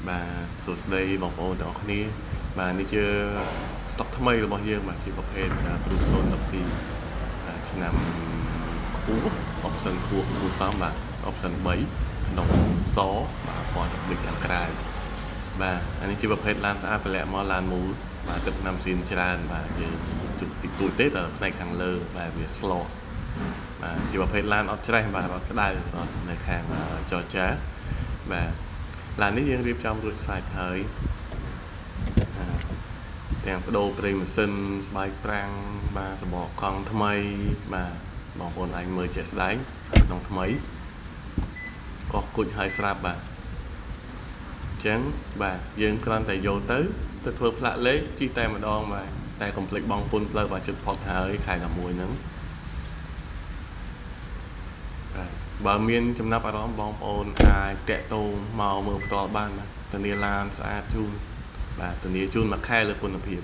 បាទសួស្តីបងប្អូនទាំងអស់គ្នាបាទនេះជាស្តុកថ្មីរបស់យើងបាទជាប្រភេទព្រូសូន12ឆ្នាំខ្ពស់ option ខ្ពស់គួរសមបាទ option 3ក្នុងសបាទពណ៌ទឹកខាងក្រៅបាទអានេះជាប្រភេទឡានស្អាតតម្លាក់មកឡានមូលបាទទឹកឆ្នាំស៊ីនច្រើនបាទយើងជុំតិចតួចទេតែផ្នែកខាងលើបាទវាស្លកបាទជាប្រភេទឡានអត់ច្រេះបាទអត់ក្តៅអត់នៅខាងចរចាបាទឡាននេះយើងរៀបចំរួចស្រេចហើយទាំងបដូរប្រេងម៉ាស៊ីនស្បែកប្រាំងបាទសំបកកង់ថ្មីបាទបងប្អូនអាចមើលជាក់ស្ដែងក្នុងថ្មីកោះគុជហើយស្រាប់បាទអញ្ចឹងបាទយើងគ្រាន់តែយកទៅធ្វើផ្លាកលេខជិះតែម្ដងបាទតែកុំភ្លេចបង់ពន្ធផ្លូវបាទជិតផុតហើយខែ11ហ្នឹងបើមានចំណាប់អារម្មណ៍បងប្អូនអាចតាក់ទងមកមើលផ្ទាល់បានបាទធានាឡានស្អាតជូនបាទធានាជូនមួយខែលើគុណភាព